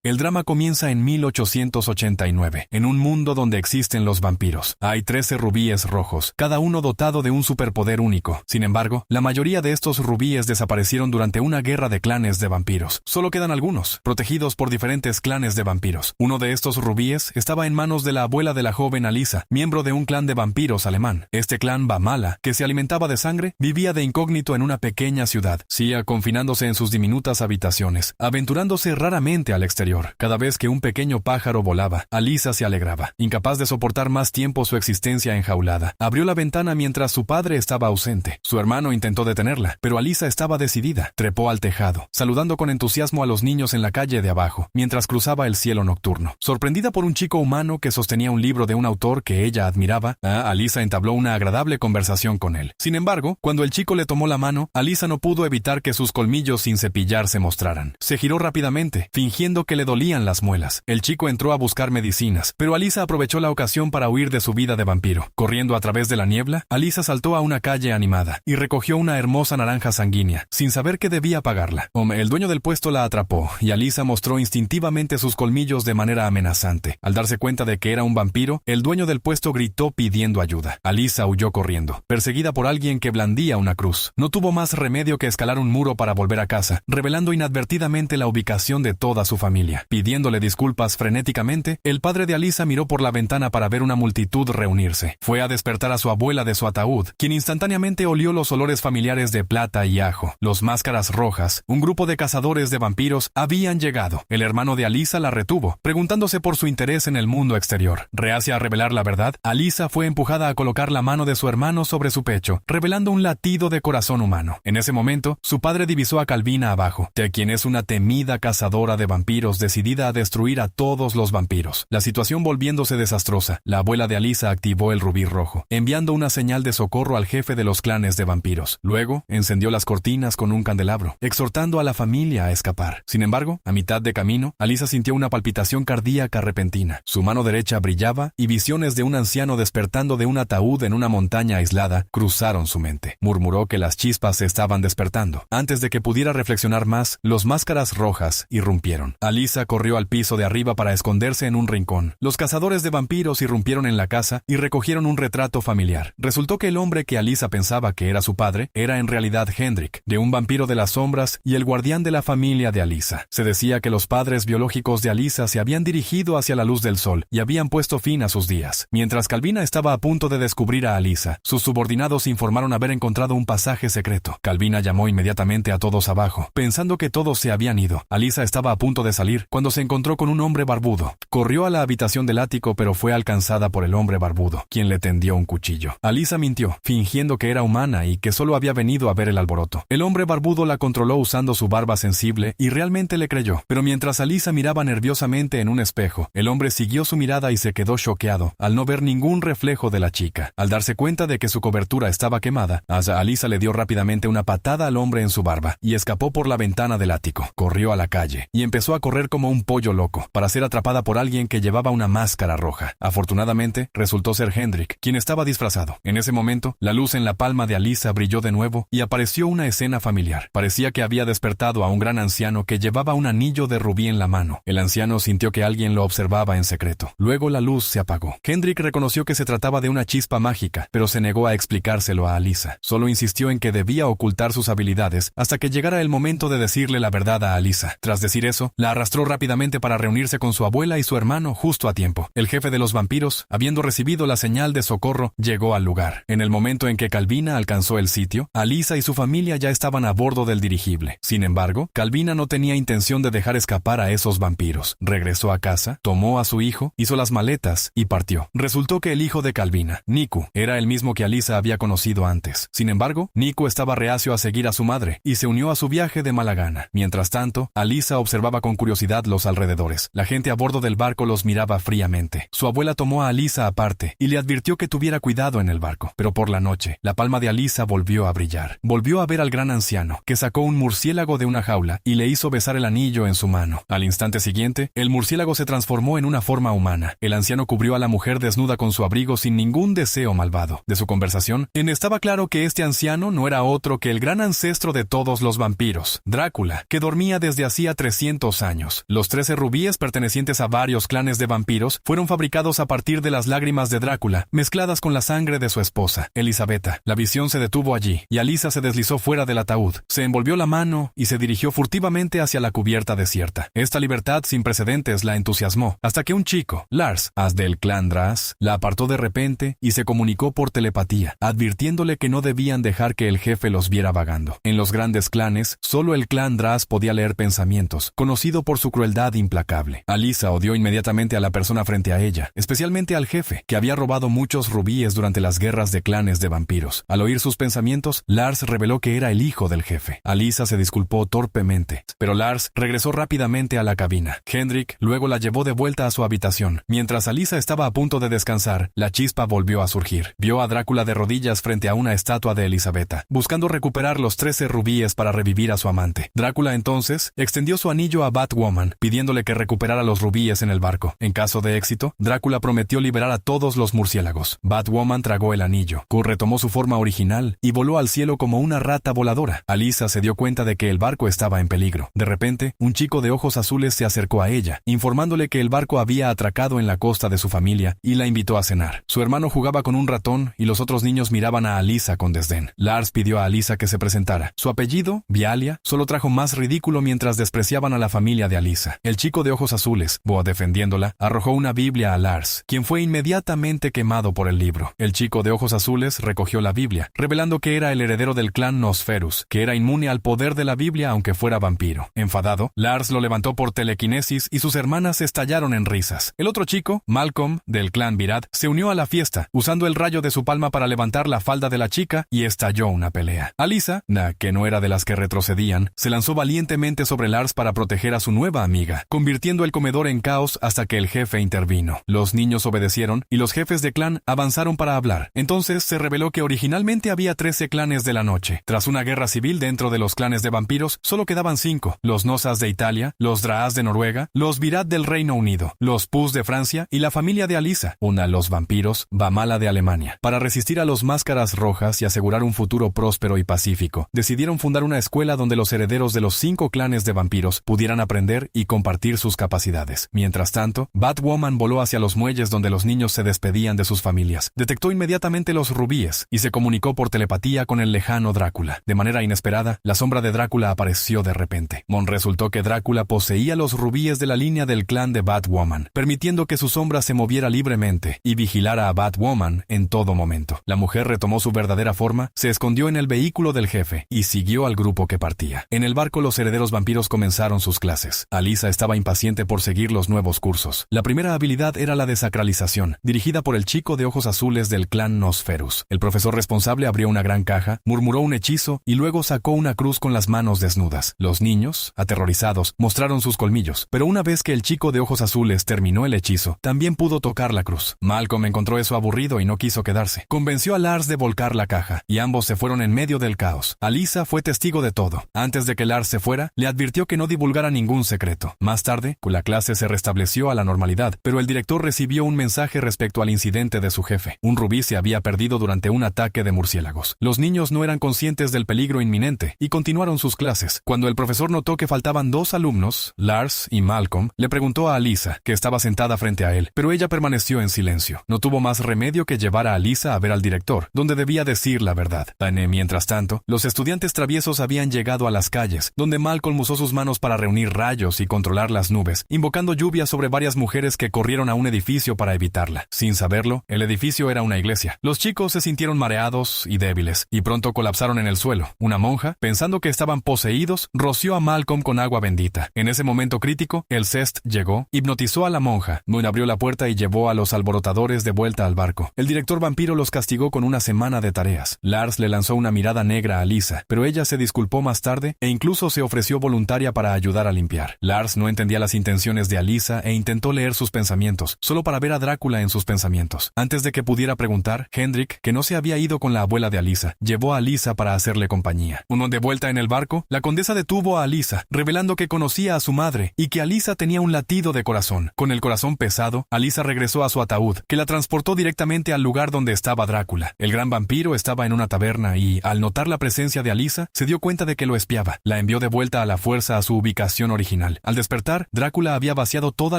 El drama comienza en 1889, en un mundo donde existen los vampiros. Hay 13 rubíes rojos, cada uno dotado de un superpoder único. Sin embargo, la mayoría de estos rubíes desaparecieron durante una guerra de clanes de vampiros. Solo quedan algunos, protegidos por diferentes clanes de vampiros. Uno de estos rubíes estaba en manos de la abuela de la joven Alisa, miembro de un clan de vampiros alemán. Este clan Bamala, que se alimentaba de sangre, vivía de incógnito en una pequeña ciudad, Sia, confinándose en sus diminutas habitaciones, aventurándose raramente al exterior. Cada vez que un pequeño pájaro volaba, Alisa se alegraba. Incapaz de soportar más tiempo su existencia enjaulada, abrió la ventana mientras su padre estaba ausente. Su hermano intentó detenerla, pero Alisa estaba decidida. Trepó al tejado, saludando con entusiasmo a los niños en la calle de abajo, mientras cruzaba el cielo nocturno. Sorprendida por un chico humano que sostenía un libro de un autor que ella admiraba, Alisa entabló una agradable conversación con él. Sin embargo, cuando el chico le tomó la mano, Alisa no pudo evitar que sus colmillos sin cepillar se mostraran. Se giró rápidamente, fingiendo que le dolían las muelas. El chico entró a buscar medicinas, pero Alisa aprovechó la ocasión para huir de su vida de vampiro. Corriendo a través de la niebla, Alisa saltó a una calle animada y recogió una hermosa naranja sanguínea, sin saber que debía pagarla. El dueño del puesto la atrapó, y Alisa mostró instintivamente sus colmillos de manera amenazante. Al darse cuenta de que era un vampiro, el dueño del puesto gritó pidiendo ayuda. Alisa huyó corriendo, perseguida por alguien que blandía una cruz. No tuvo más remedio que escalar un muro para volver a casa, revelando inadvertidamente la ubicación de toda su familia. Pidiéndole disculpas frenéticamente, el padre de Alisa miró por la ventana para ver una multitud reunirse. Fue a despertar a su abuela de su ataúd, quien instantáneamente olió los olores familiares de plata y ajo. Los Máscaras Rojas, un grupo de cazadores de vampiros, habían llegado. El hermano de Alisa la retuvo, preguntándose por su interés en el mundo exterior. Reacia a revelar la verdad, Alisa fue empujada a colocar la mano de su hermano sobre su pecho, revelando un latido de corazón humano. En ese momento, su padre divisó a Calvina abajo, de quien es una temida cazadora de vampiros decidida a destruir a todos los vampiros. La situación volviéndose desastrosa, la abuela de Alisa activó el rubí rojo, enviando una señal de socorro al jefe de los clanes de vampiros. Luego, encendió las cortinas con un candelabro, exhortando a la familia a escapar. Sin embargo, a mitad de camino, Alisa sintió una palpitación cardíaca repentina. Su mano derecha brillaba y visiones de un anciano despertando de un ataúd en una montaña aislada cruzaron su mente. Murmuró que las chispas se estaban despertando. Antes de que pudiera reflexionar más, los Máscaras Rojas irrumpieron. Alisa corrió al piso de arriba para esconderse en un rincón. Los cazadores de vampiros irrumpieron en la casa y recogieron un retrato familiar. Resultó que el hombre que Alisa pensaba que era su padre era en realidad Hendrik, de un vampiro de las sombras y el guardián de la familia de Alisa. Se decía que los padres biológicos de Alisa se habían dirigido hacia la luz del sol y habían puesto fin a sus días. Mientras Calvina estaba a punto de descubrir a Alisa, sus subordinados informaron haber encontrado un pasaje secreto. Calvina llamó inmediatamente a todos abajo, pensando que todos se habían ido. Alisa estaba a punto de salir cuando se encontró con un hombre barbudo. Corrió a la habitación del ático, pero fue alcanzada por el hombre barbudo, quien le tendió un cuchillo. Alisa mintió, fingiendo que era humana y que solo había venido a ver el alboroto. El hombre barbudo la controló usando su barba sensible y realmente le creyó. Pero mientras Alisa miraba nerviosamente en un espejo, el hombre siguió su mirada y se quedó choqueado al no ver ningún reflejo de la chica. Al darse cuenta de que su cobertura estaba quemada, Alisa le dio rápidamente una patada al hombre en su barba y escapó por la ventana del ático. Corrió a la calle y empezó a correr como un pollo loco, para ser atrapada por alguien que llevaba una máscara roja. Afortunadamente, resultó ser Hendrik, quien estaba disfrazado. En ese momento, la luz en la palma de Alisa brilló de nuevo y apareció una escena familiar. Parecía que había despertado a un gran anciano que llevaba un anillo de rubí en la mano. El anciano sintió que alguien lo observaba en secreto. Luego la luz se apagó. Hendrik reconoció que se trataba de una chispa mágica, pero se negó a explicárselo a Alisa. Solo insistió en que debía ocultar sus habilidades hasta que llegara el momento de decirle la verdad a Alisa. Tras decir eso, la arrastró rápidamente para reunirse con su abuela y su hermano justo a tiempo. El jefe de los vampiros, habiendo recibido la señal de socorro, llegó al lugar. En el momento en que Calvina alcanzó el sitio, Alisa y su familia ya estaban a bordo del dirigible. Sin embargo, Calvina no tenía intención de dejar escapar a esos vampiros. Regresó a casa, tomó a su hijo, hizo las maletas y partió. Resultó que el hijo de Calvina, Niku, era el mismo que Alisa había conocido antes. Sin embargo, Niku estaba reacio a seguir a su madre y se unió a su viaje de mala gana. Mientras tanto, Alisa observaba con curiosidad los alrededores. La gente a bordo del barco los miraba fríamente. Su abuela tomó a Alisa aparte y le advirtió que tuviera cuidado en el barco. Pero por la noche, la palma de Alisa volvió a brillar. Volvió a ver al gran anciano, que sacó un murciélago de una jaula y le hizo besar el anillo en su mano. Al instante siguiente, el murciélago se transformó en una forma humana. El anciano cubrió a la mujer desnuda con su abrigo sin ningún deseo malvado. De su conversación, estaba claro que este anciano no era otro que el gran ancestro de todos los vampiros, Drácula, que dormía desde hacía 300 años. años. Los 13 rubíes pertenecientes a varios clanes de vampiros fueron fabricados a partir de las lágrimas de Drácula, mezcladas con la sangre de su esposa, Elisabetta. La visión se detuvo allí, y Alisa se deslizó fuera del ataúd, se envolvió la mano y se dirigió furtivamente hacia la cubierta desierta. Esta libertad sin precedentes la entusiasmó, hasta que un chico, Lars, as del clan Dras, la apartó de repente y se comunicó por telepatía, advirtiéndole que no debían dejar que el jefe los viera vagando. En los grandes clanes, solo el clan Dras podía leer pensamientos, conocido por su crueldad implacable. Alisa odió inmediatamente a la persona frente a ella, especialmente al jefe, que había robado muchos rubíes durante las guerras de clanes de vampiros. Al oír sus pensamientos, Lars reveló que era el hijo del jefe. Alisa se disculpó torpemente, pero Lars regresó rápidamente a la cabina. Hendrik luego la llevó de vuelta a su habitación. Mientras Alisa estaba a punto de descansar, la chispa volvió a surgir. Vio a Drácula de rodillas frente a una estatua de Elisabetta, buscando recuperar los 13 rubíes para revivir a su amante. Drácula entonces extendió su anillo a Batwoman, pidiéndole que recuperara los rubíes en el barco. En caso de éxito, Drácula prometió liberar a todos los murciélagos. Batwoman tragó el anillo. Q retomó su forma original y voló al cielo como una rata voladora. Alisa se dio cuenta de que el barco estaba en peligro. De repente, un chico de ojos azules se acercó a ella, informándole que el barco había atracado en la costa de su familia y la invitó a cenar. Su hermano jugaba con un ratón y los otros niños miraban a Alisa con desdén. Lars pidió a Alisa que se presentara. Su apellido, Vialia, solo trajo más ridículo mientras despreciaban a la familia de Alisa. El chico de ojos azules, Boa defendiéndola, arrojó una Biblia a Lars, quien fue inmediatamente quemado por el libro. El chico de ojos azules recogió la Biblia, revelando que era el heredero del clan Nosferus, que era inmune al poder de la Biblia aunque fuera vampiro. Enfadado, Lars lo levantó por telequinesis y sus hermanas estallaron en risas. El otro chico, Malcolm, del clan Virad, se unió a la fiesta, usando el rayo de su palma para levantar la falda de la chica y estalló una pelea. Alisa, que no era de las que retrocedían, se lanzó valientemente sobre Lars para proteger a su nueva amiga, convirtiendo el comedor en caos hasta que el jefe intervino. Los niños obedecieron y los jefes de clan avanzaron para hablar. Entonces se reveló que originalmente había 13 clanes de la noche. Tras una guerra civil dentro de los clanes de vampiros, solo quedaban 5: los Nosas de Italia, los Draas de Noruega, los Virad del Reino Unido, los Pus de Francia y la familia de Alisa, los vampiros, Vamala de Alemania. Para resistir a los Máscaras Rojas y asegurar un futuro próspero y pacífico, decidieron fundar una escuela donde los herederos de los 5 clanes de vampiros pudieran aprender y compartir sus capacidades. Mientras tanto, Batwoman voló hacia los muelles donde los niños se despedían de sus familias. Detectó inmediatamente los rubíes y se comunicó por telepatía con el lejano Drácula. De manera inesperada, la sombra de Drácula apareció de repente. Resultó que Drácula poseía los rubíes de la línea del clan de Batwoman, permitiendo que su sombra se moviera libremente y vigilara a Batwoman en todo momento. La mujer retomó su verdadera forma, se escondió en el vehículo del jefe y siguió al grupo que partía. En el barco los herederos vampiros comenzaron sus clases. Alisa estaba impaciente por seguir los nuevos cursos. La primera habilidad era la desacralización, dirigida por el chico de ojos azules del clan Nosferus. El profesor responsable abrió una gran caja, murmuró un hechizo y luego sacó una cruz con las manos desnudas. Los niños, aterrorizados, mostraron sus colmillos, pero una vez que el chico de ojos azules terminó el hechizo, también pudo tocar la cruz. Malcolm encontró eso aburrido y no quiso quedarse. Convenció a Lars de volcar la caja, y ambos se fueron en medio del caos. Alisa fue testigo de todo. Antes de que Lars se fuera, le advirtió que no divulgara ningún secreto. Más tarde, la clase se restableció a la normalidad, pero el director recibió un mensaje respecto al incidente de su jefe. Un rubí se había perdido durante un ataque de murciélagos. Los niños no eran conscientes del peligro inminente y continuaron sus clases. Cuando el profesor notó que faltaban 2 alumnos, Lars y Malcolm, le preguntó a Alisa, que estaba sentada frente a él, pero ella permaneció en silencio. No tuvo más remedio que llevar a Alisa a ver al director, donde debía decir la verdad. Mientras tanto, los estudiantes traviesos habían llegado a las calles, donde Malcolm usó sus manos para reunir rayos y controlar las nubes, invocando lluvia sobre varias mujeres que corrieron a un edificio para evitarla. Sin saberlo, el edificio era una iglesia. Los chicos se sintieron mareados y débiles, y pronto colapsaron en el suelo. Una monja, pensando que estaban poseídos, roció a Malcolm con agua bendita. En ese momento crítico, el Cest llegó, hipnotizó a la monja, abrió la puerta y llevó a los alborotadores de vuelta al barco. El director vampiro los castigó con una semana de tareas. Lars le lanzó una mirada negra a Alisa, pero ella se disculpó más tarde e incluso se ofreció voluntaria para ayudar a limpiar. Lars no entendía las intenciones de Alisa e intentó leer sus pensamientos, solo para ver a Drácula en sus pensamientos. Antes de que pudiera preguntar, Hendrik, que no se había ido con la abuela de Alisa, llevó a Alisa para hacerle compañía. De vuelta en el barco, la condesa detuvo a Alisa, revelando que conocía a su madre y que Alisa tenía un latido de corazón. Con el corazón pesado, Alisa regresó a su ataúd, que la transportó directamente al lugar donde estaba Drácula. El gran vampiro estaba en una taberna y, al notar la presencia de Alisa, se dio cuenta de que lo espiaba. La envió de vuelta a la fuerza a su ubicación original. original. Al despertar, Drácula había vaciado toda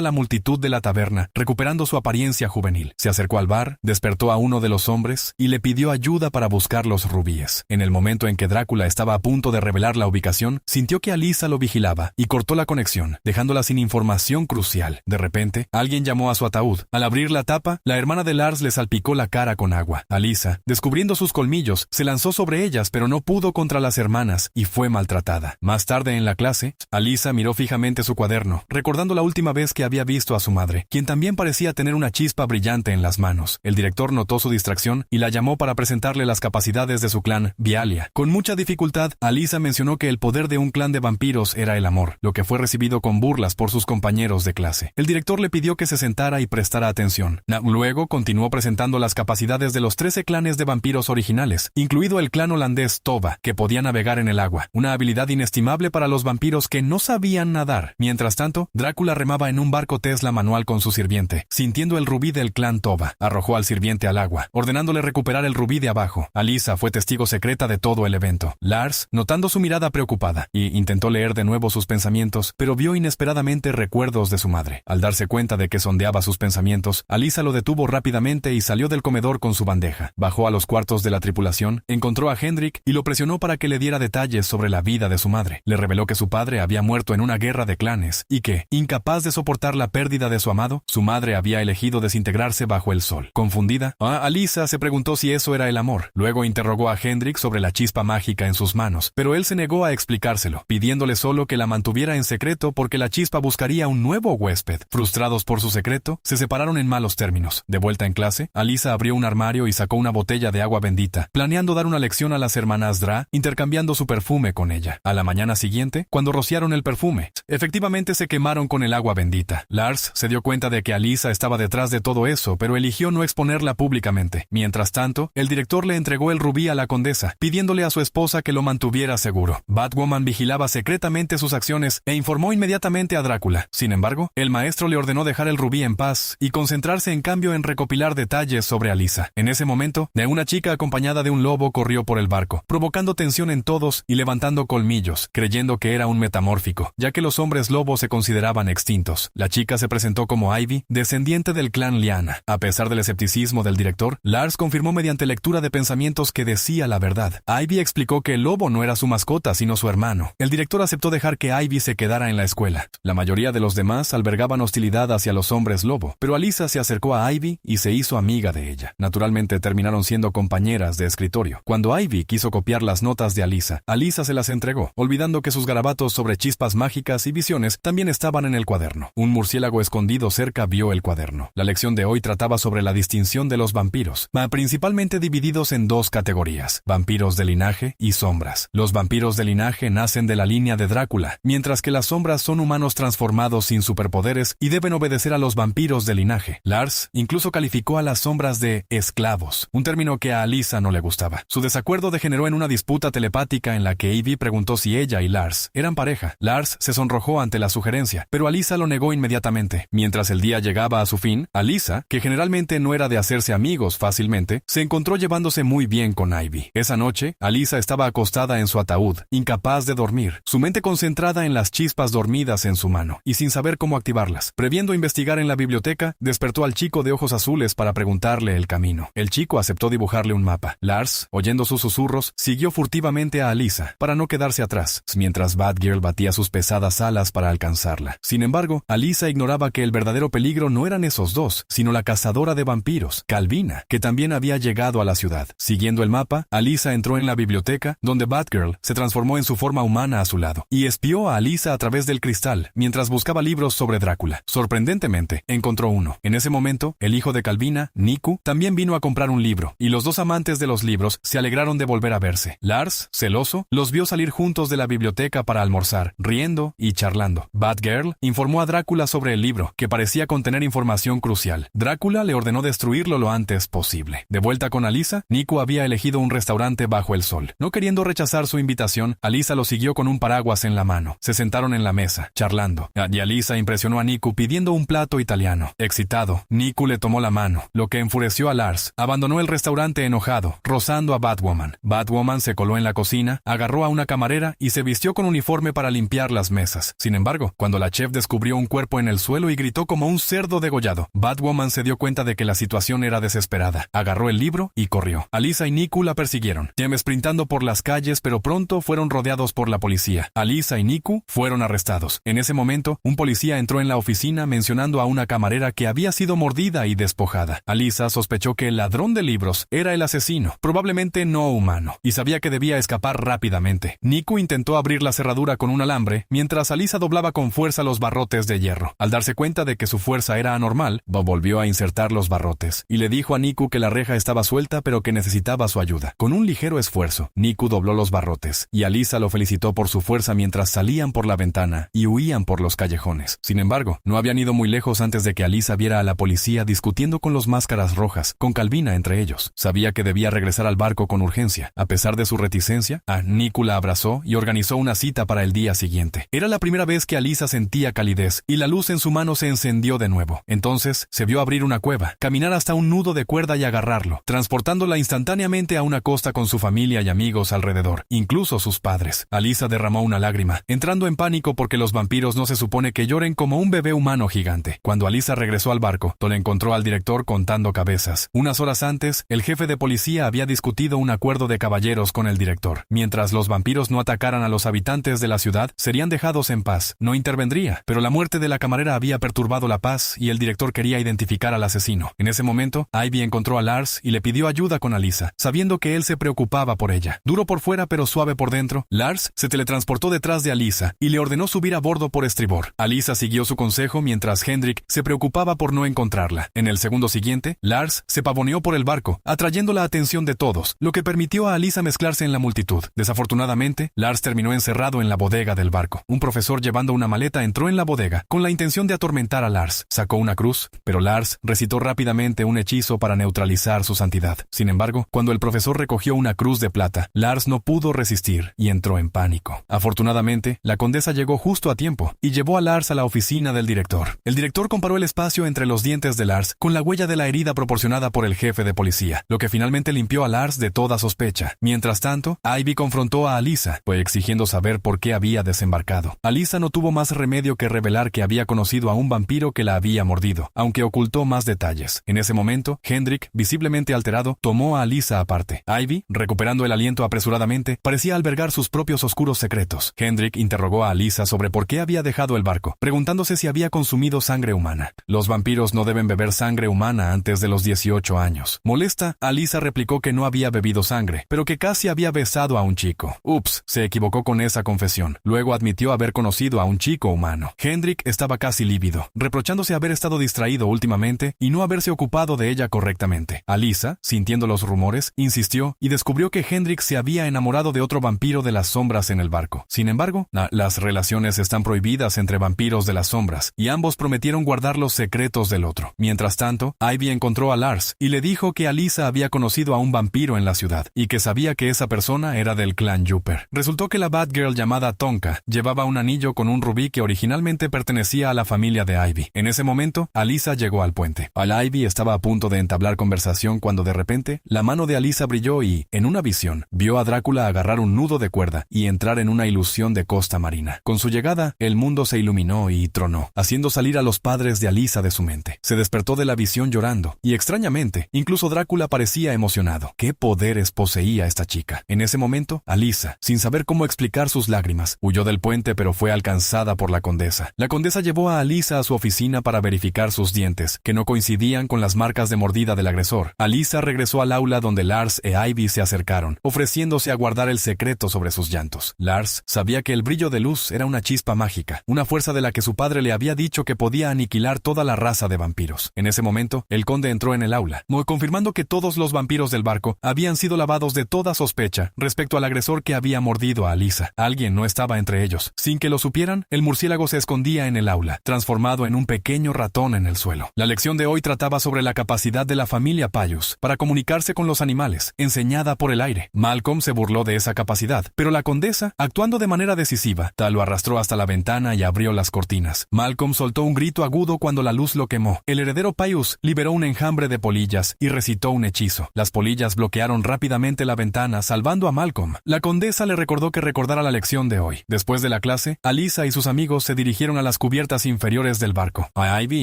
la multitud de la taberna, recuperando su apariencia juvenil. Se acercó al bar, despertó a uno de los hombres y le pidió ayuda para buscar los rubíes. En el momento en que Drácula estaba a punto de revelar la ubicación, sintió que Alyssa lo vigilaba y cortó la conexión, dejándola sin información crucial. De repente, alguien llamó a su ataúd. Al abrir la tapa, la hermana de Lars le salpicó la cara con agua. Alyssa, descubriendo sus colmillos, se lanzó sobre ellas, pero no pudo contra las hermanas y fue maltratada. Más tarde en la clase, Alyssa miró fijamente su cuaderno, recordando la última vez que había visto a su madre, quien también parecía tener una chispa brillante en las manos. El director notó su distracción y la llamó para presentarle las capacidades de su clan, Vialia. Con mucha dificultad, Alyssa mencionó que el poder de un clan de vampiros era el amor, lo que fue recibido con burlas por sus compañeros de clase. El director le pidió que se sentara y prestara atención. Luego continuó presentando las capacidades de los 13 clanes de vampiros originales, incluido el clan holandés Toba, que podía navegar en el agua, una habilidad inestimable para los vampiros que no sabían nadar. Mientras tanto, Drácula remaba en un barco Tesla manual con su sirviente. Sintiendo el rubí del clan Toba, arrojó al sirviente al agua, ordenándole recuperar el rubí de abajo. Alyssa fue testigo secreta de todo el evento. Lars, notando su mirada preocupada, intentó leer de nuevo sus pensamientos, pero vio inesperadamente recuerdos de su madre. Al darse cuenta de que sondeaba sus pensamientos, Alyssa lo detuvo rápidamente y salió del comedor con su bandeja. Bajó a los cuartos de la tripulación, encontró a Hendrik y lo presionó para que le diera detalles sobre la vida de su madre. Le reveló que su padre había muerto en una guerra de clanes y que, incapaz de soportar la pérdida de su amado, su madre había elegido desintegrarse bajo el sol. Confundida, Alyssa se preguntó si eso era el amor. Luego interrogó a Hendrik sobre la chispa mágica en sus manos, pero él se negó a explicárselo, pidiéndole solo que la mantuviera en secreto porque la chispa buscaría un nuevo huésped. Frustrados por su secreto, se separaron en malos términos. De vuelta en clase, Alyssa abrió un armario y sacó una botella de agua bendita, planeando dar una lección a las hermanas Dra, intercambiando su perfume con ella. A la mañana siguiente, cuando rociaron el perfume, efectivamente se quemaron con el agua bendita. Lars se dio cuenta de que Alyssa estaba detrás de todo eso, pero eligió no exponerla públicamente. Mientras tanto, el director le entregó el rubí a la condesa, pidiéndole a su esposa que lo mantuviera seguro. Batwoman vigilaba secretamente sus acciones e informó inmediatamente a Drácula. Sin embargo, el maestro le ordenó dejar el rubí en paz y concentrarse en cambio en recopilar detalles sobre Alyssa. En ese momento, una chica acompañada de un lobo corrió por el barco, provocando tensión en todos y levantando colmillos, creyendo que era un metamórfico, ya que los hombres lobos se consideraban extintos. La chica se presentó como Ivy, descendiente del clan Liana. A pesar del escepticismo del director, Lars confirmó mediante lectura de pensamientos que decía la verdad. Ivy explicó que el lobo no era su mascota, sino su hermano. El director aceptó dejar que Ivy se quedara en la escuela. La mayoría de los demás albergaban hostilidad hacia los hombres lobo, pero Alyssa se acercó a Ivy y se hizo amiga de ella. Naturalmente terminaron siendo compañeras de escritorio. Cuando Ivy quiso copiar las notas de Alyssa se las entregó, olvidando que sus garabatos sobre chispas mágicas y visiones también estaban en el cuaderno. Un murciélago escondido cerca vio el cuaderno. La lección de hoy trataba sobre la distinción de los vampiros, principalmente divididos en dos categorías: vampiros de linaje y sombras. Los vampiros de linaje nacen de la línea de Drácula, mientras que las sombras son humanos transformados sin superpoderes y deben obedecer a los vampiros de linaje. Lars incluso calificó a las sombras de esclavos, un término que a Alyssa no le gustaba. Su desacuerdo degeneró en una disputa telepática en la que Ivy preguntó si ella y Lars eran pareja. Lars se sonrojó ante la sugerencia, pero Alyssa lo negó inmediatamente. Mientras el día llegaba a su fin, Alyssa, que generalmente no era de hacerse amigos fácilmente, se encontró llevándose muy bien con Ivy. Esa noche, Alyssa estaba acostada en su ataúd, incapaz de dormir, su mente concentrada en las chispas dormidas en su mano, y sin saber cómo activarlas. Previendo investigar en la biblioteca, despertó al chico de ojos azules para preguntarle el camino. El chico aceptó dibujarle un mapa. Lars, oyendo sus susurros, siguió furtivamente a Alyssa, para no quedarse atrás, mientras Batgirl batía sus pesadas alas para alcanzarla. Sin embargo, Alyssa ignoraba que el verdadero peligro no eran esos dos, sino la cazadora de vampiros, Calvina, que también había llegado a la ciudad. Siguiendo el mapa, Alyssa entró en la biblioteca, donde Batgirl se transformó en su forma humana a su lado, y espió a Alyssa a través del cristal, mientras buscaba libros sobre Drácula. Sorprendentemente, encontró uno. En ese momento, el hijo de Calvina, Niku, también vino a comprar un libro, y los dos amantes de los libros se alegraron de volver a verse. Lars, celoso, los vio salir juntos de la biblioteca para almorzar, riendo y charlando. Batgirl informó a Drácula sobre el libro, que parecía contener información crucial. Drácula le ordenó destruirlo lo antes posible. De vuelta con Alyssa, Niku había elegido un restaurante bajo el sol. No queriendo rechazar su invitación, Alyssa lo siguió con un paraguas en la mano. Se sentaron en la mesa, charlando, y Alyssa impresionó a Niku pidiendo un plato italiano. Excitado, Niku le tomó la mano, lo que enfureció a Lars. Abandonó el restaurante enojado, rozando a Batwoman. Batwoman se coló en la cocina, agarró a una camarera y se vistió con uniforme para limpiar las mesas. hamburguesas. Sin embargo, cuando la chef descubrió un cuerpo en el suelo y gritó como un cerdo degollado, Batwoman se dio cuenta de que la situación era desesperada. Agarró el libro y corrió. Alyssa y Niku la persiguieron, sprintando por las calles, pero pronto fueron rodeados por la policía. Alyssa y Niku fueron arrestados. En ese momento, un policía entró en la oficina mencionando a una camarera que había sido mordida y despojada. Alyssa sospechó que el ladrón de libros era el asesino, probablemente no humano, y sabía que debía escapar rápidamente. Niku intentó abrir la cerradura con un alambre, mientras Alyssa doblaba con fuerza los barrotes de hierro. Al darse cuenta de que su fuerza era anormal, Bob volvió a insertar los barrotes, y le dijo a Niku que la reja estaba suelta pero que necesitaba su ayuda. Con un ligero esfuerzo, Niku dobló los barrotes, y Alyssa lo felicitó por su fuerza mientras salían por la ventana y huían por los callejones. Sin embargo, no habían ido muy lejos antes de que Alyssa viera a la policía discutiendo con los máscaras rojas, con Calvina entre ellos. Sabía que debía regresar al barco con urgencia. A pesar de su reticencia, Niku la abrazó y organizó una cita para el día siguiente. Era la primera vez que Alyssa sentía calidez, y la luz en su mano se encendió de nuevo. Entonces, se vio abrir una cueva, caminar hasta un nudo de cuerda y agarrarlo, transportándola instantáneamente a una costa con su familia y amigos alrededor, incluso sus padres. Alyssa derramó una lágrima, entrando en pánico porque los vampiros no se supone que lloren como un bebé humano gigante. Cuando Alyssa regresó al barco, Tol encontró al director contando cabezas. Unas horas antes, el jefe de policía había discutido un acuerdo de caballeros con el director. Mientras los vampiros no atacaran a los habitantes de la ciudad, serían dejados en paz. No intervendría, pero la muerte de la camarera había perturbado la paz y el director quería identificar al asesino. En ese momento, Ivy encontró a Lars y le pidió ayuda con Alyssa, sabiendo que él se preocupaba por ella. Duro por fuera pero suave por dentro, Lars se teletransportó detrás de Alyssa y le ordenó subir a bordo por estribor. Alyssa siguió su consejo mientras Hendrik se preocupaba por no encontrarla. En el segundo siguiente, Lars se pavoneó por el barco, atrayendo la atención de todos, lo que permitió a Alyssa mezclarse en la multitud. Desafortunadamente, Lars terminó encerrado en la bodega del barco. Un profesor llevando una maleta entró en la bodega con la intención de atormentar a Lars. Sacó una cruz, pero Lars recitó rápidamente un hechizo para neutralizar su santidad. Sin embargo, cuando el profesor recogió una cruz de plata, Lars no pudo resistir y entró en pánico. Afortunadamente, la condesa llegó justo a tiempo y llevó a Lars a la oficina del director. El director comparó el espacio entre los dientes de Lars con la huella de la herida proporcionada por el jefe de policía, lo que finalmente limpió a Lars de toda sospecha. Mientras tanto, Ivy confrontó a Alyssa, exigiendo saber por qué había desembarcado. Alyssa no tuvo más remedio que revelar que había conocido a un vampiro que la había mordido, aunque ocultó más detalles. En ese momento, Hendrik, visiblemente alterado, tomó a Alyssa aparte. Ivy, recuperando el aliento apresuradamente, parecía albergar sus propios oscuros secretos. Hendrik interrogó a Alyssa sobre por qué había dejado el barco, preguntándose si había consumido sangre humana. Los vampiros no deben beber sangre humana antes de los 18 años. Molesta, Alyssa replicó que no había bebido sangre, pero que casi había besado a un chico. Ups, se equivocó con esa confesión. Luego admitió haber conocido a un chico humano. Hendrik estaba casi lívido, reprochándose haber estado distraído últimamente y no haberse ocupado de ella correctamente. Alyssa, sintiendo los rumores, insistió y descubrió que Hendrik se había enamorado de otro vampiro de las sombras en el barco. Sin embargo, las relaciones están prohibidas entre vampiros de las sombras, y ambos prometieron guardar los secretos del otro. Mientras tanto, Ivy encontró a Lars y le dijo que Alyssa había conocido a un vampiro en la ciudad, y que sabía que esa persona era del clan Jupiter. Resultó que la Batgirl llamada Tonka llevaba un anillo con un rubí que originalmente pertenecía a la familia de Ivy. En ese momento, Alyssa llegó al puente. Ivy estaba a punto de entablar conversación cuando de repente, la mano de Alyssa brilló y, en una visión, vio a Drácula agarrar un nudo de cuerda y entrar en una ilusión de costa marina. Con su llegada, el mundo se iluminó y tronó, haciendo salir a los padres de Alyssa de su mente. Se despertó de la visión llorando, y extrañamente, incluso Drácula parecía emocionado. ¿Qué poderes poseía esta chica? En ese momento, Alyssa, sin saber cómo explicar sus lágrimas, huyó del puente pero fue alcanzada por la condesa. La condesa llevó a Alyssa a su oficina para verificar sus dientes, que no coincidían con las marcas de mordida del agresor. Alyssa regresó al aula donde Lars e Ivy se acercaron, ofreciéndose a guardar el secreto sobre sus llantos. Lars sabía que el brillo de luz era una chispa mágica, una fuerza de la que su padre le había dicho que podía aniquilar toda la raza de vampiros. En ese momento, el conde entró en el aula, confirmando que todos los vampiros del barco habían sido lavados de toda sospecha respecto al agresor que había mordido a Alyssa. Alguien no estaba entre ellos. Sin que lo supieran, el murciélago se escondía en el aula, transformado en un pequeño ratón en el suelo. La lección de hoy trataba sobre la capacidad de la familia Pius para comunicarse con los animales, enseñada por el aire. Malcolm se burló de esa capacidad, pero la condesa, actuando de manera decisiva, lo arrastró hasta la ventana y abrió las cortinas. Malcolm soltó un grito agudo cuando la luz lo quemó. El heredero Pius liberó un enjambre de polillas y recitó un hechizo. Las polillas bloquearon rápidamente la ventana, salvando a Malcolm. La condesa le recordó que recordara la lección de hoy. Después de la clase, noche, Alyssa y sus amigos se dirigieron a las cubiertas inferiores del barco. Ivy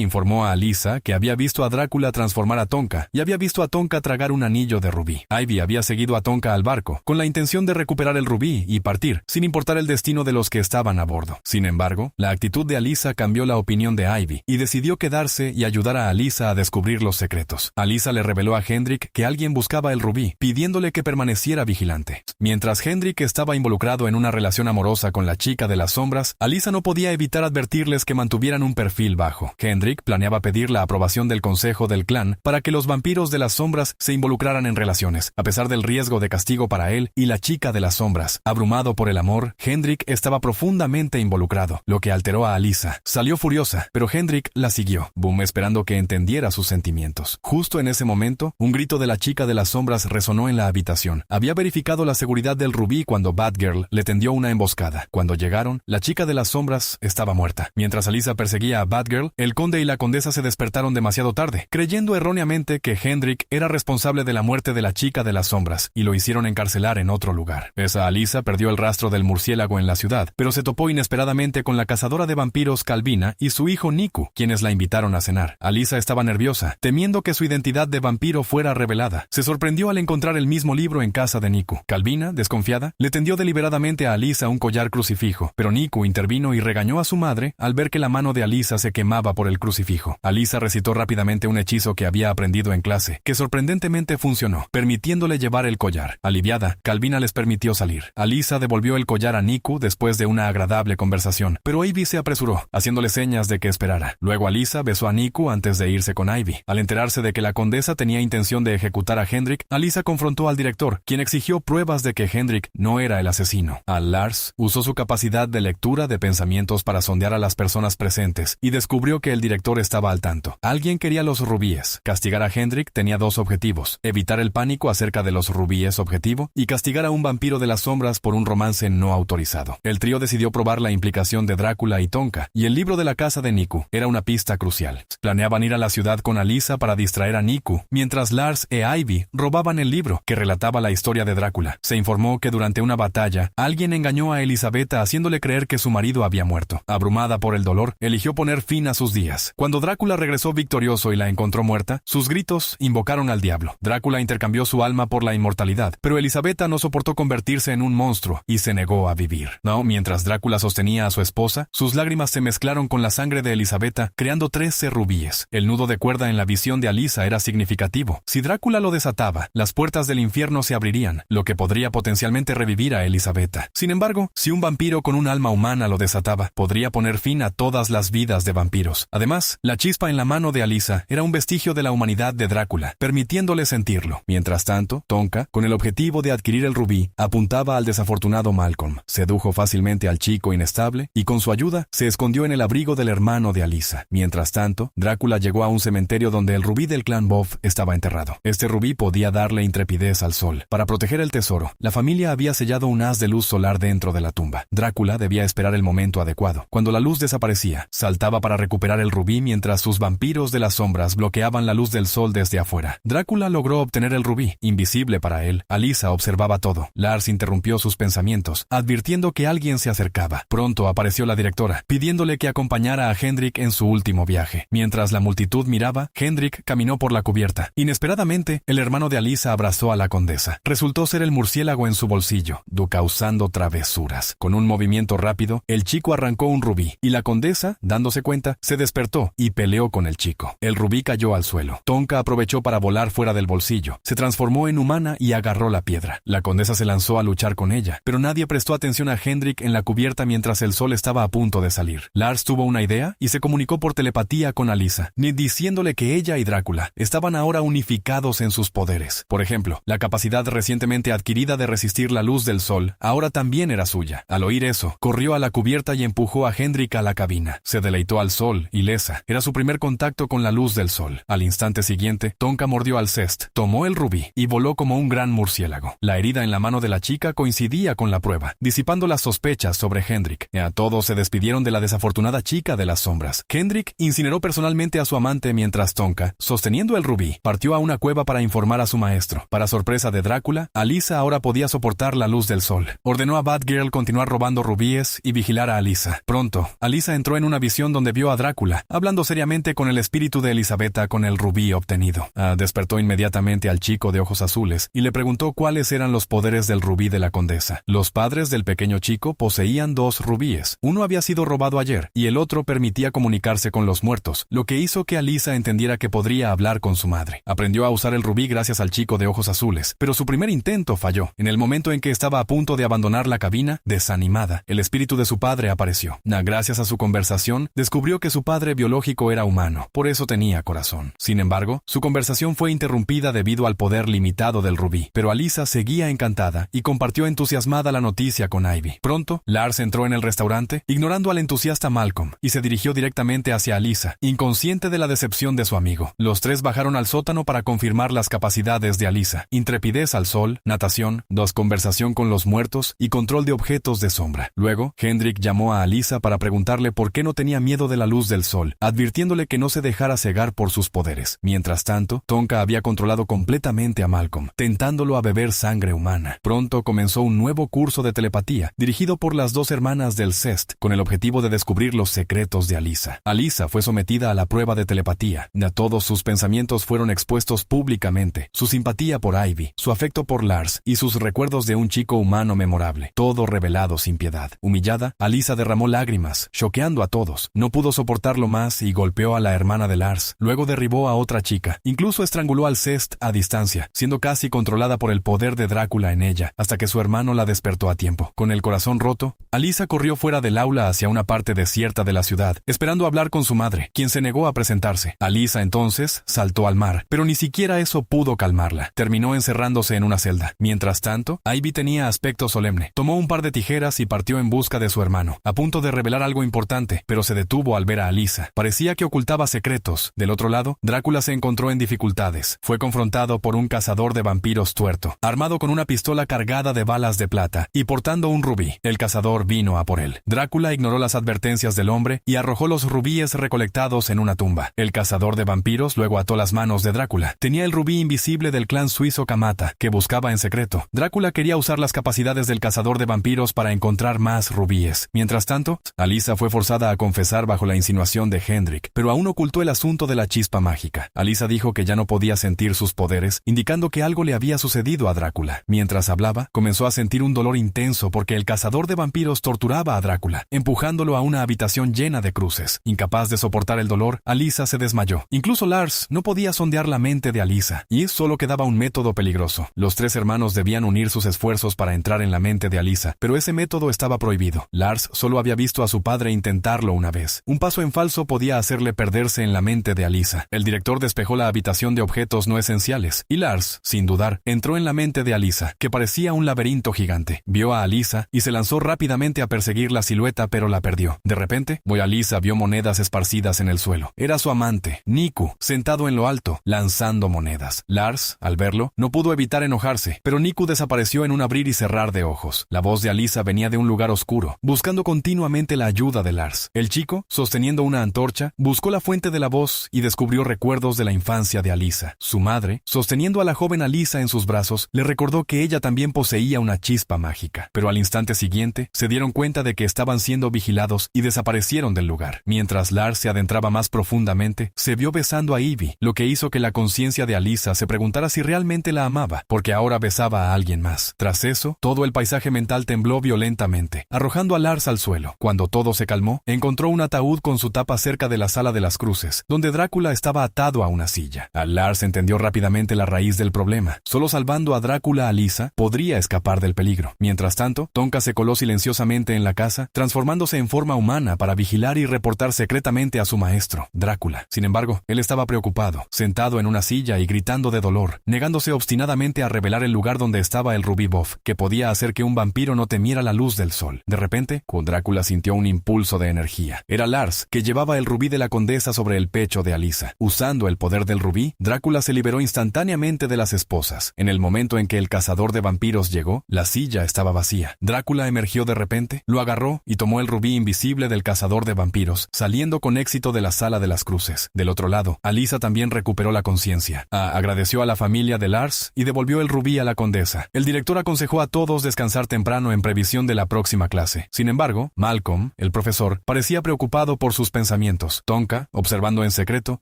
informó a Alyssa que había visto a Drácula transformar a Tonka y había visto a Tonka tragar un anillo de rubí. Ivy había seguido a Tonka al barco, con la intención de recuperar el rubí y partir, sin importar el destino de los que estaban a bordo. Sin embargo, la actitud de Alyssa cambió la opinión de Ivy y decidió quedarse y ayudar a Alyssa a descubrir los secretos. Alyssa le reveló a Hendrik que alguien buscaba el rubí, pidiéndole que permaneciera vigilante. Mientras Hendrik estaba involucrado en una relación amorosa con la chica de las sombras, Alyssa no podía evitar advertirles que mantuvieran un perfil bajo. Hendrik planeaba pedir la aprobación del consejo del clan para que los vampiros de las sombras se involucraran en relaciones, a pesar del riesgo de castigo para él y la chica de las sombras. Abrumado por el amor, Hendrik estaba profundamente involucrado, lo que alteró a Alyssa. Salió furiosa, pero Hendrik la siguió, Boom esperando que entendiera sus sentimientos. Justo en ese momento, un grito de la chica de las sombras resonó en la habitación. Había verificado la seguridad del rubí cuando Batgirl le tendió una emboscada. Cuando llegaron, la chica de las sombras estaba muerta. Mientras Alyssa perseguía a Batgirl, el conde y la condesa se despertaron demasiado tarde, creyendo erróneamente que Hendrik era responsable de la muerte de la chica de las sombras, y lo hicieron encarcelar en otro lugar. Esa Alyssa perdió el rastro del murciélago en la ciudad, pero se topó inesperadamente con la cazadora de vampiros Calvina y su hijo Niku, quienes la invitaron a cenar. Alyssa estaba nerviosa, temiendo que su identidad de vampiro fuera revelada. Se sorprendió al encontrar el mismo libro en casa de Niku. Calvina, desconfiada, le tendió deliberadamente a Alyssa un collar crucifijo, pero Niku intervino y regañó a su madre al ver que la mano de Alyssa se quemaba por el crucifijo. Alyssa recitó rápidamente un hechizo que había aprendido en clase, que sorprendentemente funcionó, permitiéndole llevar el collar. Aliviada, Calvina les permitió salir. Alyssa devolvió el collar a Niku después de una agradable conversación, pero Ivy se apresuró, haciéndole señas de que esperara. Luego Alyssa besó a Niku antes de irse con Ivy. Al enterarse de que la condesa tenía intención de ejecutar a Hendrik, Alyssa confrontó al director, quien exigió pruebas de que Hendrik no era el asesino. Lars usó su capacidad de lectura de pensamientos para sondear a las personas presentes y descubrió que el director estaba al tanto. Alguien quería los rubíes. Castigar a Hendrik tenía dos objetivos: evitar el pánico acerca de los rubíes objetivo y castigar a un vampiro de las sombras por un romance no autorizado. El trío decidió probar la implicación de Drácula y Tonka, y el libro de la casa de Niku era una pista crucial. Planeaban ir a la ciudad con Alyssa para distraer a Niku, mientras Lars e Ivy robaban el libro que relataba la historia de Drácula. Se informó que durante una batalla, alguien engañó a Elisabetta haciéndole creer que su marido había muerto. Abrumada por el dolor, eligió poner fin a sus días. Cuando Drácula regresó victorioso y la encontró muerta, sus gritos invocaron al diablo. Drácula intercambió su alma por la inmortalidad, pero Elisabetta no soportó convertirse en un monstruo y se negó a vivir. Mientras Drácula sostenía a su esposa, sus lágrimas se mezclaron con la sangre de Elisabetta, creando 13 rubíes. El nudo de cuerda en la visión de Alyssa era significativo. Si Drácula lo desataba, las puertas del infierno se abrirían, lo que podría potencialmente revivir a Elisabetta. Sin embargo, si un vampiro con un alma humana lo desataba, podría poner fin a todas las vidas de vampiros. Además, la chispa en la mano de Alyssa era un vestigio de la humanidad de Drácula, permitiéndole sentirlo. Mientras tanto, Tonka, con el objetivo de adquirir el rubí, apuntaba al desafortunado Malcolm. Sedujo fácilmente al chico inestable y con su ayuda se escondió en el abrigo del hermano de Alyssa. Mientras tanto, Drácula llegó a un cementerio donde el rubí del clan Boff estaba enterrado. Este rubí podía darle intrepidez al sol. Para proteger el tesoro, la familia había sellado un haz de luz solar dentro de la tumba. Drácula debía esperar el momento adecuado. Cuando la luz desaparecía, saltaba para recuperar el rubí mientras sus vampiros de las sombras bloqueaban la luz del sol desde afuera. Drácula logró obtener el rubí, invisible para él. Alyssa observaba todo. Lars interrumpió sus pensamientos, advirtiendo que alguien se acercaba. Pronto apareció la directora, pidiéndole que acompañara a Hendrik en su último viaje. Mientras la multitud miraba, Hendrik caminó por la cubierta. Inesperadamente, el hermano de Alyssa abrazó a la condesa. Resultó ser el murciélago en su bolsillo, causando travesuras. Con un movimiento rápido, el chico arrancó un rubí, y la condesa, dándose cuenta, se despertó y peleó con el chico. El rubí cayó al suelo. Tonka aprovechó para volar fuera del bolsillo. Se transformó en humana y agarró la piedra. La condesa se lanzó a luchar con ella, pero nadie prestó atención a Hendrik en la cubierta mientras el sol estaba a punto de salir. Lars tuvo una idea y se comunicó por telepatía con Alyssa, diciéndole que ella y Drácula estaban ahora unificados en sus poderes. Por ejemplo, la capacidad recientemente adquirida de resistir la luz del sol ahora también era suya. Al oír eso, corrió a la cubierta y empujó a Hendrik a la cabina. Se deleitó al sol, ilesa. Era su primer contacto con la luz del sol. Al instante siguiente, Tonka mordió al Alcest, tomó el rubí y voló como un gran murciélago. La herida en la mano de la chica coincidía con la prueba, disipando las sospechas sobre Hendrik. A todos se despidieron de la desafortunada chica de las sombras. Hendrik incineró personalmente a su amante mientras Tonka, sosteniendo el rubí, partió a una cueva para informar a su maestro. Para sorpresa de Drácula, Alyssa ahora podía soportar la luz del sol. Ordenó a Batgirl continuar robando rubíes rubíes y vigilar a Alisa. Pronto, Alisa entró en una visión donde vio a Drácula, hablando seriamente con el espíritu de Elisabetta con el rubí obtenido. Despertó inmediatamente al chico de ojos azules y le preguntó cuáles eran los poderes del rubí de la condesa. Los padres del pequeño chico poseían 2 rubíes. Uno había sido robado ayer y el otro permitía comunicarse con los muertos, lo que hizo que Alisa entendiera que podría hablar con su madre. Aprendió a usar el rubí gracias al chico de ojos azules, pero su primer intento falló. En el momento en que estaba a punto de abandonar la cabina, desanimada, el espíritu de su padre apareció. Gracias a su conversación, descubrió que su padre biológico era humano, por eso tenía corazón. Sin embargo, su conversación fue interrumpida debido al poder limitado del rubí, pero Alisa seguía encantada y compartió entusiasmada la noticia con Ivy. Pronto, Lars entró en el restaurante, ignorando al entusiasta Malcolm, y se dirigió directamente hacia Alisa, inconsciente de la decepción de su amigo. Los 3 bajaron al sótano para confirmar las capacidades de Alisa: intrepidez al sol, natación, conversación con los muertos y control de objetos de sombra. Luego, Hendrik llamó a Alisa para preguntarle por qué no tenía miedo de la luz del sol, advirtiéndole que no se dejara cegar por sus poderes. Mientras tanto, Tonka había controlado completamente a Malcolm, tentándolo a beber sangre humana. Pronto comenzó un nuevo curso de telepatía, dirigido por las 2 hermanas del Cest, con el objetivo de descubrir los secretos de Alisa. Alisa fue sometida a la prueba de telepatía. Todos sus pensamientos fueron expuestos públicamente: su simpatía por Ivy, su afecto por Lars y sus recuerdos de un chico humano memorable, todo revelado sin piedad. Humillada, Alisa derramó lágrimas, choqueando a todos. No pudo soportarlo más y golpeó a la hermana de Lars. Luego derribó a otra chica. Incluso estranguló al Cest a distancia, siendo casi controlada por el poder de Drácula en ella, hasta que su hermano la despertó a tiempo. Con el corazón roto, Alisa corrió fuera del aula hacia una parte desierta de la ciudad, esperando hablar con su madre, quien se negó a presentarse. Alisa entonces saltó al mar, pero ni siquiera eso pudo calmarla. Terminó encerrándose en una celda. Mientras tanto, Ivy tenía aspecto solemne. Tomó un par de tijeras y partió en busca de su hermano, a punto de revelar algo importante, pero se detuvo al ver a Alisa. Parecía que ocultaba secretos. Del otro lado, Drácula se encontró en dificultades. Fue confrontado por un cazador de vampiros tuerto, armado con una pistola cargada de balas de plata y portando un rubí. El cazador vino a por él. Drácula ignoró las advertencias del hombre y arrojó los rubíes recolectados en una tumba. El cazador de vampiros luego ató las manos de Drácula. Tenía el rubí invisible del clan suizo Kamata, que buscaba en secreto. Drácula quería usar las capacidades del cazador de vampiros para encontrar más rubíes. Mientras tanto, Alisa fue forzada a confesar bajo la insinuación de Hendrik, pero aún ocultó el asunto de la chispa mágica. Alisa dijo que ya no podía sentir sus poderes, indicando que algo le había sucedido a Drácula. Mientras hablaba, comenzó a sentir un dolor intenso porque el cazador de vampiros torturaba a Drácula, empujándolo a una habitación llena de cruces. Incapaz de soportar el dolor, Alisa se desmayó. Incluso Lars no podía sondear la mente de Alisa, y solo quedaba un método peligroso. Los 3 hermanos debían unir sus esfuerzos para entrar en la mente de Alisa, pero ese método estaba prohibido. Lars solo había visto a su padre intentarlo una vez. Un paso en falso podía hacerle perderse en la mente de Alisa. El director despejó la habitación de objetos no esenciales, y Lars, sin dudar, entró en la mente de Alisa, que parecía un laberinto gigante. Vio a Alisa y se lanzó rápidamente a perseguir la silueta, pero la perdió. De repente, Alisa vio monedas esparcidas en el suelo. Era su amante, Niku, sentado en lo alto, lanzando monedas. Lars, al verlo, no pudo evitar enojarse, pero Niku desapareció en un abrir y cerrar de ojos. La voz de Alisa venía de un lugar oscuro, buscando continuamente la ayuda de Lars. El chico, sosteniendo una antorcha, buscó la fuente de la voz y descubrió recuerdos de la infancia de Alisa. Su madre, sosteniendo a la joven Alisa en sus brazos, le recordó que ella también poseía una chispa mágica, pero al instante siguiente se dieron cuenta de que estaban siendo vigilados y desaparecieron del lugar. Mientras Lars se adentraba más profundamente, se vio besando a Ivy, lo que hizo que la conciencia de Alisa se preguntara si realmente la amaba, porque ahora besaba a alguien más. Tras eso, todo el paisaje mental tembló violentamente, arrojando a Lars al suelo. Cuando todo se calmó, encontró un ataúd con su tapa cerca de la sala de las cruces, donde Drácula estaba atado a una silla. Lars entendió rápidamente la raíz del problema. Solo salvando a Drácula, Alisa podría escapar del peligro. Mientras tanto, Tonka se coló silenciosamente en la casa, transformándose en forma humana para vigilar y reportar secretamente a su maestro, Drácula. Sin embargo, él estaba preocupado, sentado en una silla y gritando de dolor, negándose obstinadamente a revelar el lugar donde estaba el rubí Boff, que podía hacer que un vampiro no temiera la luz del sol. De repente, Drácula sintió un impulso de energía. Era Lars, que llevaba el rubí de la condesa sobre el pecho de Alisa. Usando el poder del rubí, Drácula se liberó instantáneamente de las esposas. En el momento en que el cazador de vampiros llegó, la silla estaba vacía. Drácula emergió de repente, lo agarró y tomó el rubí invisible del cazador de vampiros, saliendo con éxito de la sala de las cruces. Del otro lado, Alisa también recuperó la conciencia. Agradeció a la familia de Lars y devolvió el rubí a la condesa. El director aconsejó a todos descansar temprano en previsión de la próxima próxima clase. Sin embargo, Malcolm, el profesor, parecía preocupado por sus pensamientos. Tonka, observando en secreto,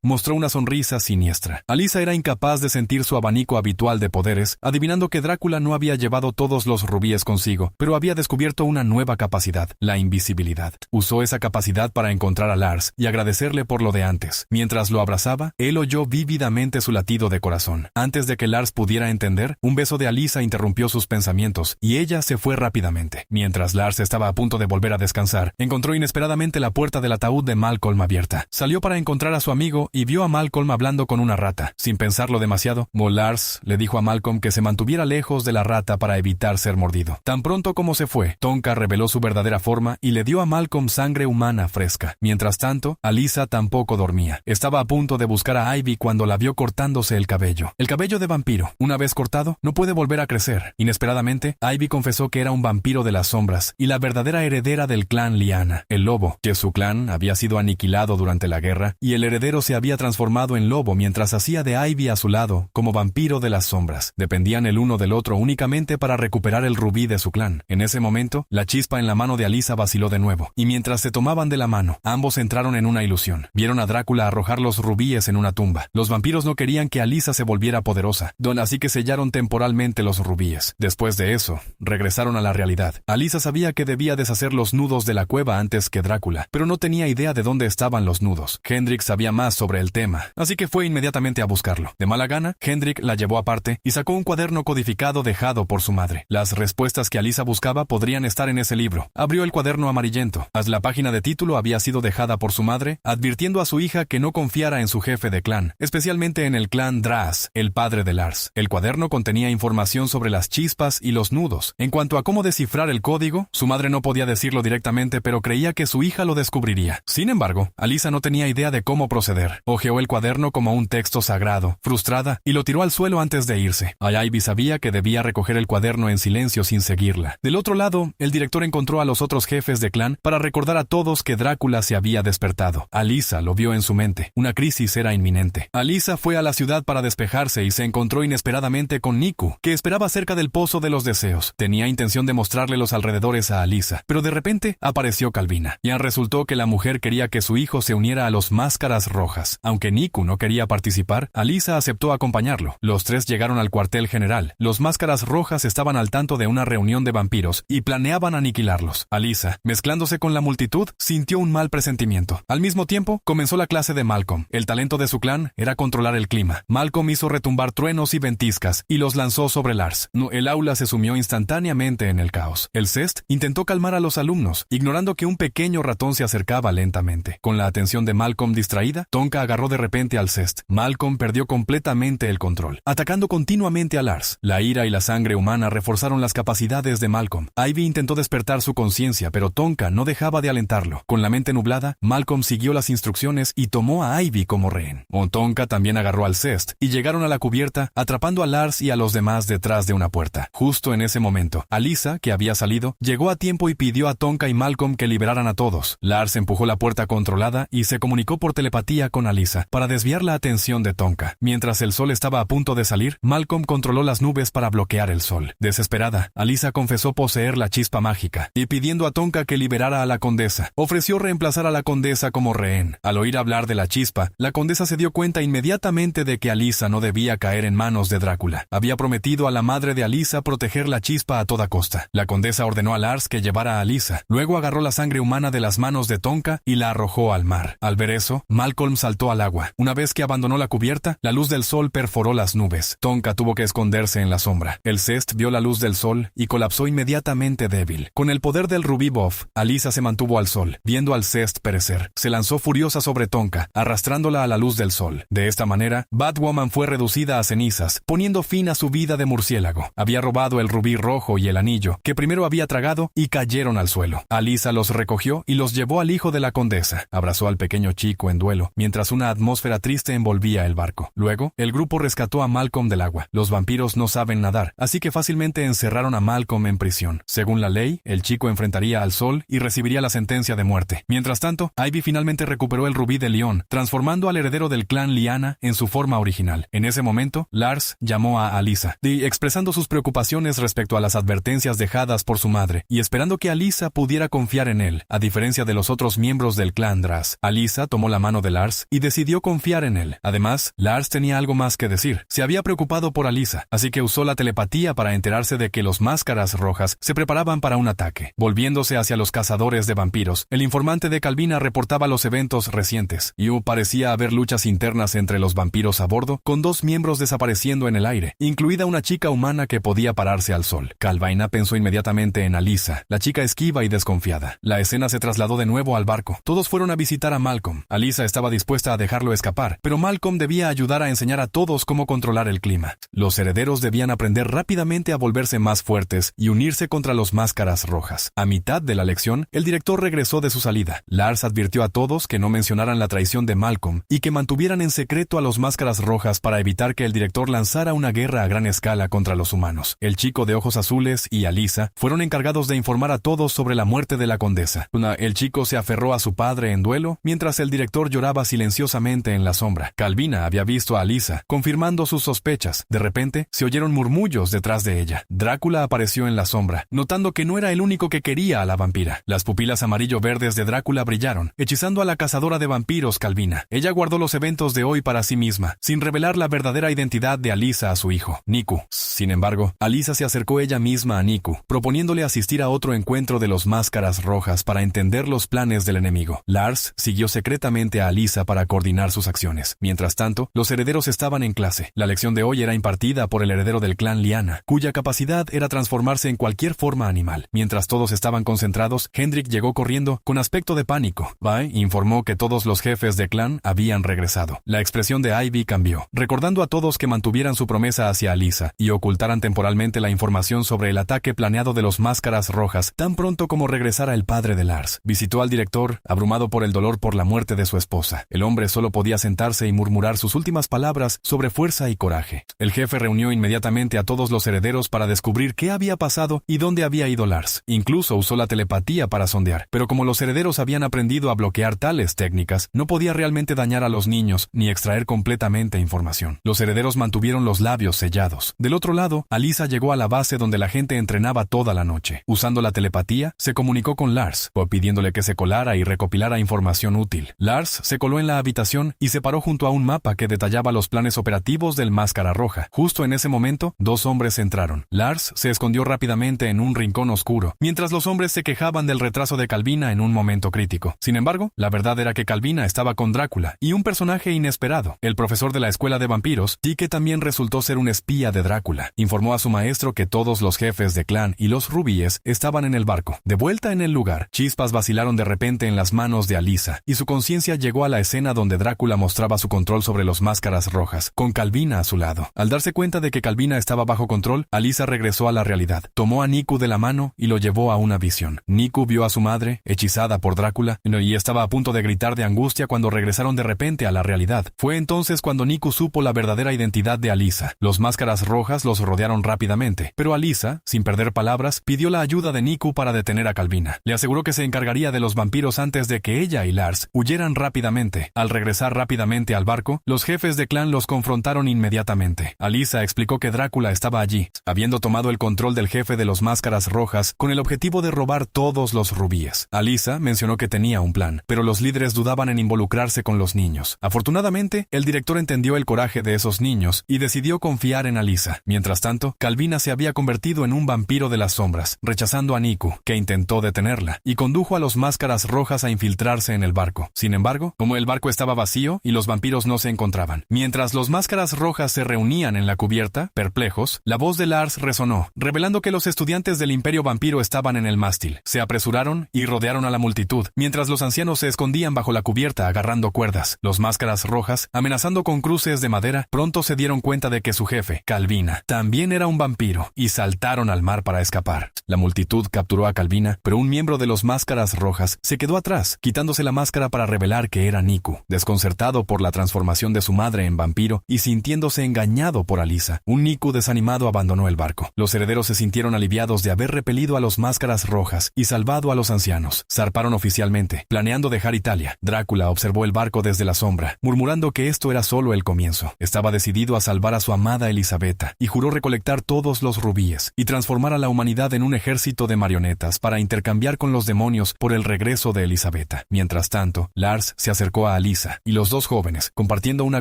mostró una sonrisa siniestra. Alyssa era incapaz de sentir su abanico habitual de poderes, adivinando que Drácula no había llevado todos los rubíes consigo, pero había descubierto una nueva capacidad, la invisibilidad. Usó esa capacidad para encontrar a Lars y agradecerle por lo de antes. Mientras lo abrazaba, él oyó vívidamente su latido de corazón. Antes de que Lars pudiera entender, un beso de Alyssa interrumpió sus pensamientos, y ella se fue rápidamente. Mientras Lars estaba a punto de volver a descansar, encontró inesperadamente la puerta del ataúd de Malcolm abierta. Salió para encontrar a su amigo y vio a Malcolm hablando con una rata. Sin pensarlo demasiado, Lars le dijo a Malcolm que se mantuviera lejos de la rata para evitar ser mordido. Tan pronto como se fue, Tonka reveló su verdadera forma y le dio a Malcolm sangre humana fresca. Mientras tanto, Alyssa tampoco dormía. Estaba a punto de buscar a Ivy cuando la vio cortándose el cabello. El cabello de vampiro, una vez cortado, no puede volver a crecer. Inesperadamente, Ivy confesó que era un vampiro de las sombras y la verdadera heredera del clan Lyanna, el lobo, que su clan había sido aniquilado durante la guerra y el heredero se había transformado en lobo mientras hacía de Ivy a su lado como vampiro de las sombras. Dependían el uno del otro únicamente para recuperar el rubí de su clan. En ese momento, la chispa en la mano de Alyssa vaciló de nuevo, y mientras se tomaban de la mano, ambos entraron en una ilusión. Vieron a Drácula arrojar los rubíes en una tumba. Los vampiros no querían que Alyssa se volviera poderosa, así que sellaron temporalmente los rubíes. Después de eso, regresaron a la realidad. Alyssa sabía que debía deshacer los nudos de la cueva antes que Drácula, pero no tenía idea de dónde estaban los nudos. Hendrik sabía más sobre el tema, así que fue inmediatamente a buscarlo. De mala gana, Hendrik la llevó aparte y sacó un cuaderno codificado dejado por su madre. Las respuestas que Alyssa buscaba podrían estar en ese libro. Abrió el cuaderno amarillento. La página de título había sido dejada por su madre, advirtiendo a su hija que no confiara en su jefe de clan, especialmente en el clan Dras, el padre de Lars. El cuaderno contenía información sobre las chispas y los nudos. En cuanto a cómo descifrar el código, su madre no podía decirlo directamente, pero creía que su hija lo descubriría. Sin embargo, Alyssa no tenía idea de cómo proceder. Hojeó el cuaderno como un texto sagrado, frustrada, y lo tiró al suelo antes de irse. Ivy sabía que debía recoger el cuaderno en silencio sin seguirla. Del otro lado, el director encontró a los otros jefes de clan para recordar a todos que Drácula se había despertado. Alyssa lo vio en su mente. Una crisis era inminente. Alyssa fue a la ciudad para despejarse y se encontró inesperadamente con Niku, que esperaba cerca del Pozo de los Deseos. Tenía intención de mostrarle los alrededores a Alyssa, pero de repente apareció Calvina. Ya resultó que la mujer quería que su hijo se uniera a los Máscaras Rojas. Aunque Niku no quería participar, Alyssa aceptó acompañarlo. Los tres llegaron al cuartel general. Los Máscaras Rojas estaban al tanto de una reunión de vampiros y planeaban aniquilarlos. Alyssa, mezclándose con la multitud, sintió un mal presentimiento. Al mismo tiempo, comenzó la clase de Malcolm. El talento de su clan era controlar el clima. Malcolm hizo retumbar truenos y ventiscas y los lanzó sobre Lars. El aula se sumió instantáneamente en el caos. El Cest intentó calmar a los alumnos, ignorando que un pequeño ratón se acercaba lentamente. Con la atención de Malcolm distraída, Tonka agarró de repente al Cest. Malcolm perdió completamente el control, atacando continuamente a Lars. La ira y la sangre humana reforzaron las capacidades de Malcolm. Ivy intentó despertar su conciencia, pero Tonka no dejaba de alentarlo. Con la mente nublada, Malcolm siguió las instrucciones y tomó a Ivy como rehén. Tonka también agarró al Cest y llegaron a la cubierta, atrapando a Lars y a los demás detrás de una puerta. Justo en ese momento, Alyssa, que había salido, llegó a tiempo y pidió a Tonka y Malcolm que liberaran a todos. Lars empujó la puerta controlada y se comunicó por telepatía con Alyssa para desviar la atención de Tonka. Mientras el sol estaba a punto de salir, Malcolm controló las nubes para bloquear el sol. Desesperada, Alyssa confesó poseer la chispa mágica y pidiendo a Tonka que liberara a la condesa, ofreció reemplazar a la condesa como rehén. Al oír hablar de la chispa, la condesa se dio cuenta inmediatamente de que Alyssa no debía caer en manos de Drácula. Había prometido a la madre de Alyssa proteger la chispa a toda costa. La condesa ordenó a Lars que llevara a Alyssa. Luego agarró la sangre humana de las manos de Tonka y la arrojó al mar. Al ver eso, Malcolm saltó al agua. Una vez que abandonó la cubierta, la luz del sol perforó las nubes. Tonka tuvo que esconderse en la sombra. El Cest vio la luz del sol y colapsó inmediatamente débil. Con el poder del rubí Boff, Alyssa se mantuvo al sol, viendo al Cest perecer. Se lanzó furiosa sobre Tonka, arrastrándola a la luz del sol. De esta manera, Batwoman fue reducida a cenizas, poniendo fin a su vida de murciélago. Había robado el rubí rojo y el anillo, que primero había tragado, y cayeron al suelo. Alyssa los recogió y los llevó al hijo de la condesa. Abrazó al pequeño chico en duelo, mientras una atmósfera triste envolvía el barco. Luego, el grupo rescató a Malcolm del agua. Los vampiros no saben nadar, así que fácilmente encerraron a Malcolm en prisión. Según la ley, el chico enfrentaría al sol y recibiría la sentencia de muerte. Mientras tanto, Ivy finalmente recuperó el rubí de León, transformando al heredero del clan Lyanna en su forma original. En ese momento, Lars llamó a Alyssa, expresando sus preocupaciones respecto a las advertencias dejadas por su madre, y esperando que Alyssa pudiera confiar en él, a diferencia de los otros miembros del clan Dras. Alyssa tomó la mano de Lars y decidió confiar en él. Además, Lars tenía algo más que decir. Se había preocupado por Alyssa, así que usó la telepatía para enterarse de que los Máscaras Rojas se preparaban para un ataque. Volviéndose hacia los cazadores de vampiros, el informante de Calvina reportaba los eventos recientes. Parecía haber luchas internas entre los vampiros a bordo, con 2 miembros desapareciendo en el aire, incluida una chica humana que podía pararse al sol. Calvina pensó inmediatamente en Alyssa, la chica esquiva y desconfiada. La escena se trasladó de nuevo al barco. Todos fueron a visitar a Malcolm. Alyssa estaba dispuesta a dejarlo escapar, pero Malcolm debía ayudar a enseñar a todos cómo controlar el clima. Los herederos debían aprender rápidamente a volverse más fuertes y unirse contra los Máscaras Rojas. A mitad de la lección, el director regresó de su salida. Lars advirtió a todos que no mencionaran la traición de Malcolm y que mantuvieran en secreto a los Máscaras Rojas para evitar que el director lanzara una guerra a gran escala contra los humanos. El chico de ojos azules y Alyssa fueron encargados de informar a todos sobre la muerte de la condesa. El chico se aferró a su padre en duelo, mientras el director lloraba silenciosamente en la sombra. Calvina había visto a Alyssa, confirmando sus sospechas. De repente, se oyeron murmullos detrás de ella. Drácula apareció en la sombra, notando que no era el único que quería a la vampira. Las pupilas amarillo-verdes de Drácula brillaron, hechizando a la cazadora de vampiros Calvina. Ella guardó los eventos de hoy para sí misma, sin revelar la verdadera identidad de Alyssa a su hijo, Niku. Sin embargo, Alyssa se acercó ella misma a Niku, proponiéndole asistir a otro encuentro de los Máscaras Rojas para entender los planes del enemigo. Lars siguió secretamente a Alyssa para coordinar sus acciones. Mientras tanto, los herederos estaban en clase. La lección de hoy era impartida por el heredero del clan Liana, cuya capacidad era transformarse en cualquier forma animal. Mientras todos estaban concentrados, Hendrik llegó corriendo con aspecto de pánico. Vi informó que todos los jefes de clan habían regresado. La expresión de Ivy cambió, recordando a todos que mantuvieran su promesa hacia Alyssa y ocultaran temporalmente la información sobre el ataque planeado de los Máscaras Rojas tan pronto como regresara el padre de Lars. Visitó al director, abrumado por el dolor por la muerte de su esposa. El hombre solo podía sentarse y murmurar sus últimas palabras sobre fuerza y coraje. El jefe reunió inmediatamente a todos los herederos para descubrir qué había pasado y dónde había ido Lars. Incluso usó la telepatía para sondear, pero como los herederos habían aprendido a bloquear tales técnicas, no podía realmente dañar a los niños ni extraer completamente información. Los herederos mantuvieron los labios sellados. Del otro lado, Alyssa llegó a la base donde la gente entrenaba toda la noche. Usando la telepatía, se comunicó con Lars, pidiéndole que se colara y recopilara información útil. Lars se coló en la habitación y se paró junto a un mapa que detallaba los planes operativos del Máscara Roja. Justo en ese momento, 2 hombres entraron. Lars se escondió rápidamente en un rincón oscuro, mientras los hombres se quejaban del retraso de Calvina en un momento crítico. Sin embargo, la verdad era que Calvina estaba con Drácula y un personaje inesperado, el profesor de la escuela de vampiros, y que también resultó ser un espía de Drácula. Informó a su maestro que todos los jefes de clan y los rubíes estaban en el barco. De vuelta en el lugar, chispas vacilaron de repente en las manos de Alyssa, y su conciencia llegó a la escena donde Drácula mostraba su control sobre los Máscaras Rojas, con Calvina a su lado. Al darse cuenta de que Calvina estaba bajo control, Alyssa regresó a la realidad. Tomó a Niku de la mano y lo llevó a una visión. Niku vio a su madre, hechizada por Drácula, y estaba a punto de gritar de angustia cuando regresaron de repente a la realidad. Fue entonces cuando Niku supo la verdadera identidad de Alyssa. Los Máscaras Rojas los rodearon rápidamente, pero Alyssa, sin perder palabras, pidió la ayuda de Niku para detener a Calvina. Le aseguró que se encargaría de los vampiros antes de que ella y Lars huyeran rápidamente. Al regresar rápidamente al barco, los jefes de clan los confrontaron inmediatamente. Alyssa explicó que Drácula estaba allí, habiendo tomado el control del jefe de los Máscaras Rojas con el objetivo de robar todos los rubíes. Alyssa mencionó que tenía un plan, pero los líderes dudaban en involucrarse con los niños. Afortunadamente, el director entendió el coraje de esos niños y decidió confiar en Alyssa. Mientras tanto, Calvina se había convertido en un vampiro de las sombras, rechazando a Niku, que intentó detenerla, y condujo a los Máscaras Rojas a infiltrarse en el barco. Sin embargo, como el barco estaba vacío y los vampiros no se encontraban, mientras los Máscaras Rojas se reunían en la cubierta, perplejos, la voz de Lars resonó, revelando que los estudiantes del Imperio Vampiro estaban en el mástil. Se apresuraron y rodearon a la multitud, mientras los ancianos se escondían bajo la cubierta agarrando cuerdas. Los Máscaras Rojas, amenazando con cruces de madera, pronto se dieron cuenta de que su jefe, Calvina, también era un vampiro, y saltaron al mar para escapar. La multitud capturó a Calvina, pero un miembro de los Máscaras Rojas se quedó atrás, quitándose la máscara para revelar que era Niku. Desconcertado por la transformación de su madre en vampiro y sintiéndose engañado por Alyssa, un Niku desanimado abandonó el barco. Los herederos se sintieron aliviados de haber repelido a los Máscaras Rojas y salvado a los ancianos. Zarparon oficialmente, planeando dejar Italia. Drácula observó el barco desde la sombra, murmurando que esto era solo el comienzo. Estaba decidido a salvar a su amada Elisabetta y juró recolectar todos los rubíes y transformar a la humanidad en un ejército ejército de marionetas para intercambiar con los demonios por el regreso de Elisabetta. Mientras tanto, Lars se acercó a Alisa, y los dos jóvenes, compartiendo una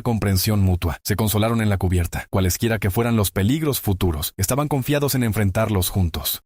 comprensión mutua, se consolaron en la cubierta. Cualesquiera que fueran los peligros futuros, estaban confiados en enfrentarlos juntos.